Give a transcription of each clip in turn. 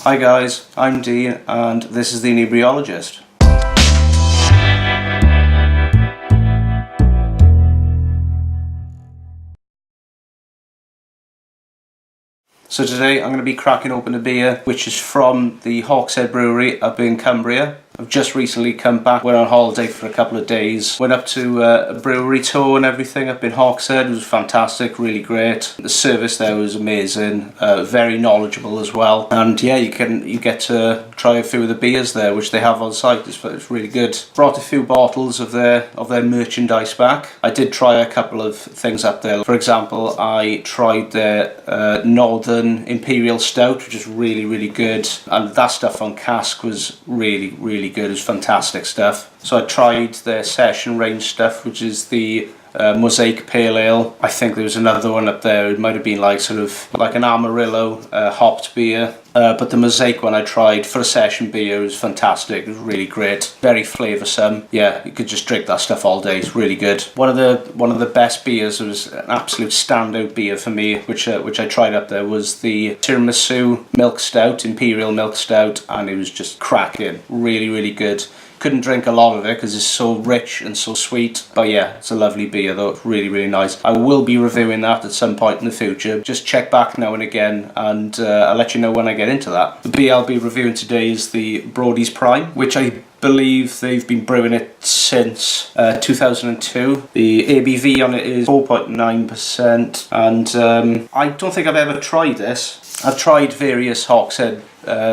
Hi guys, I'm Dean and this is the Inebriologist. So today I'm going to be cracking open a beer which is from the Hawkshead Brewery up in Cumbria. I've just recently come back, went on holiday for a couple of days, went up to a brewery tour and everything up in Hawkshead. It was fantastic, really great. The service there was amazing, very knowledgeable as well. And yeah, you get to try a few of the beers there which they have on site. It's really good. Brought a few bottles of their merchandise back. I did try a couple of things up there. For example, I tried their Northern Imperial Stout, which is really good, and that stuff on cask was really good. It was fantastic stuff. So I tried their Session range stuff, which is the Mosaic Pale Ale. I think there was another one up there. It might have been like sort of like an Amarillo hopped beer. But the Mosaic one I tried for a session beer was fantastic. It was really great, very flavoursome. Yeah, you could just drink that stuff all day. It's really good. One of the best beers, was an absolute standout beer for me, which I tried up there, was the Tiramisu Milk Stout, Imperial Milk Stout, and it was just cracking. Really good. Couldn't drink a lot of it because it's so rich and so sweet, but yeah, it's a lovely beer though. It's really nice. I will be reviewing that at some point in the future. Just check back now and again, and I'll let you know when I get into that. The beer I'll be reviewing today is the Brodie's Prime, which I believe they've been brewing it since 2002. The ABV on it is 4.9%, and I don't think I've ever tried this. I've tried various Hawkshead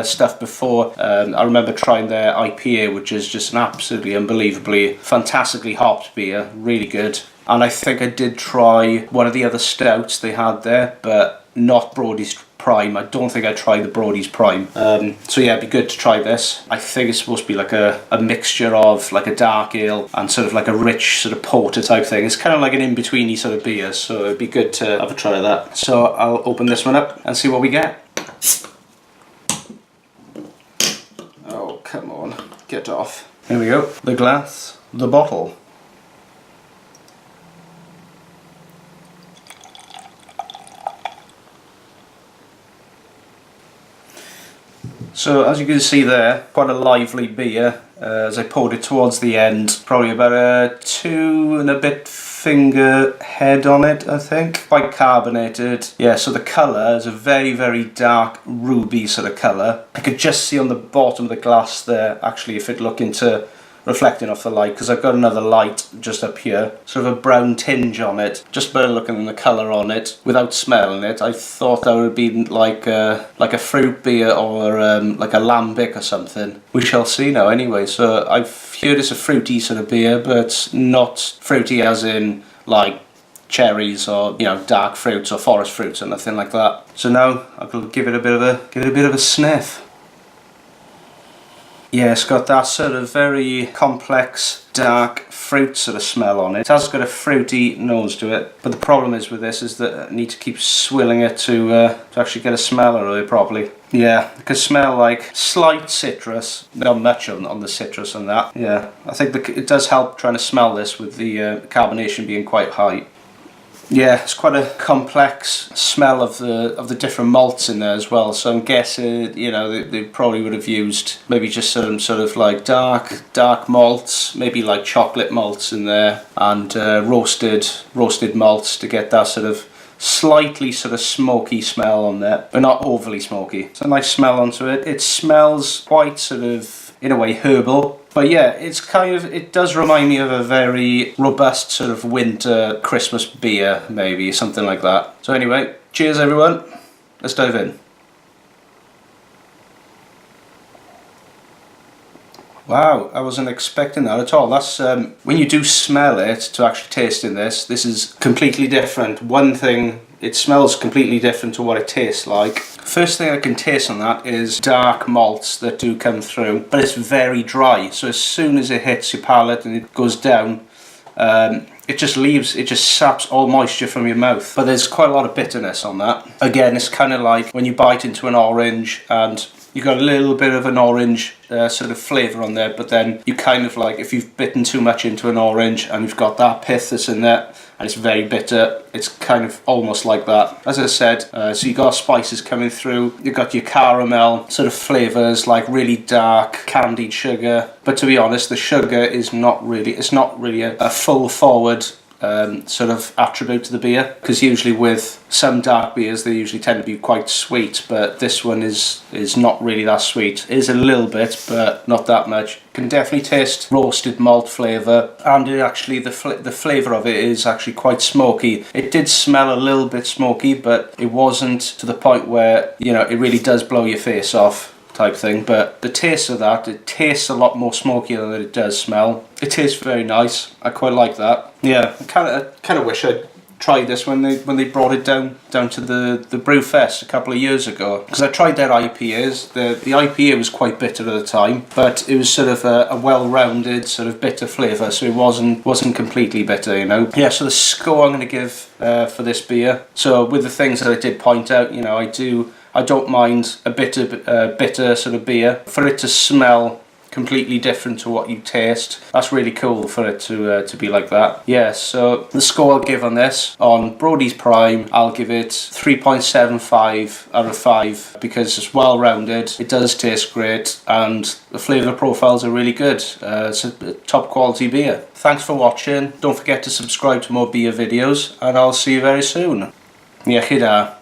stuff before. I remember trying their IPA, which is just an absolutely unbelievably fantastically hopped beer, really good. And I think I did try one of the other stouts they had there, but not Brodie's Prime. I don't think I tried the Brodie's Prime. So yeah, it'd be good to try this. I think it's supposed to be like a mixture of like a dark ale and sort of like a rich sort of porter type thing. It's kind of like an in-betweeny sort of beer, so it'd be good to have a try of that. So I'll open this one up and see what we get. Oh, come on, get off. Here we go, the glass, the bottle. So as you can see there, quite a lively beer. As I poured it towards the end, probably about a 2 and a bit finger head on it, I think. Quite carbonated. Yeah, so the colour is a very dark ruby sort of colour. I could just see on the bottom of the glass there, actually, if it looked into reflecting off the light, because I've got another light just up here, sort of a brown tinge on it. Just better looking than the colour on it, without smelling it. I thought that would be like a fruit beer or like a lambic or something. We shall see now anyway. So I've heard it's a fruity sort of beer, but not fruity as in like cherries or, you know, dark fruits or forest fruits or nothing like that. So now I'll give it a bit of a sniff. Yeah, it's got that sort of very complex, dark fruit sort of smell on it. It has got a fruity nose to it, but the problem is with this is that I need to keep swilling it to actually get a smell out of it properly. Yeah, it can smell like slight citrus, not much on the citrus on that. Yeah, I think it does help trying to smell this with the carbonation being quite high. Yeah, it's quite a complex smell of the different malts in there as well. So I'm guessing, you know, they probably would have used maybe just some sort of like dark malts, maybe like chocolate malts in there, and roasted malts to get that sort of slightly sort of smoky smell on there, but not overly smoky. It's a nice smell onto it. It smells quite sort of, in a way, herbal. But yeah, it does remind me of a very robust sort of winter Christmas beer, maybe, something like that. So anyway, cheers everyone, let's dive in. Wow, I wasn't expecting that at all. That's when you do smell it to actually tasting this is completely different. One thing, it smells completely different to what it tastes like. First thing I can taste on that is dark malts that do come through, but it's very dry. So as soon as it hits your palate and it goes down, it just saps all moisture from your mouth. But there's quite a lot of bitterness on that. Again, it's kind of like when you bite into an orange and you've got a little bit of an orange sort of flavour on there, but then you kind of like, if you've bitten too much into an orange and you've got that pith that's in there, and it's very bitter. It's kind of almost like that. As I said, so you got spices coming through. You've got your caramel sort of flavours, like really dark candied sugar. But to be honest, the sugar is not really, it's not really a full forward sort of attribute to the beer, because usually with some dark beers they usually tend to be quite sweet, but this one is not really that sweet. It is a little bit, but not that much. You can definitely taste roasted malt flavour, and it actually the flavour of it is actually quite smoky. It did smell a little bit smoky, but it wasn't to the point where, you know, it really does blow your face off type thing. But the taste of that, it tastes a lot more smokier than it does smell. It tastes very nice. I quite like that. Yeah, I kind of wish I'd tried this when they brought it down to the brew fest a couple of years ago, because I tried their IPAs. The IPA was quite bitter at the time, but it was sort of a well-rounded sort of bitter flavour, so it wasn't completely bitter, you know. Yeah, so the score I'm going to give for this beer, so with the things that I did point out, you know, I don't mind a bitter sort of beer. For it to smell completely different to what you taste, that's really cool for it to be like that. Yeah, so the score I'll give on this, on Brodie's Prime, I'll give it 3.75 out of 5, because it's well rounded, it does taste great, and the flavour profiles are really good. It's a top quality beer. Thanks for watching. Don't forget to subscribe to more beer videos, and I'll see you very soon. Iechyd.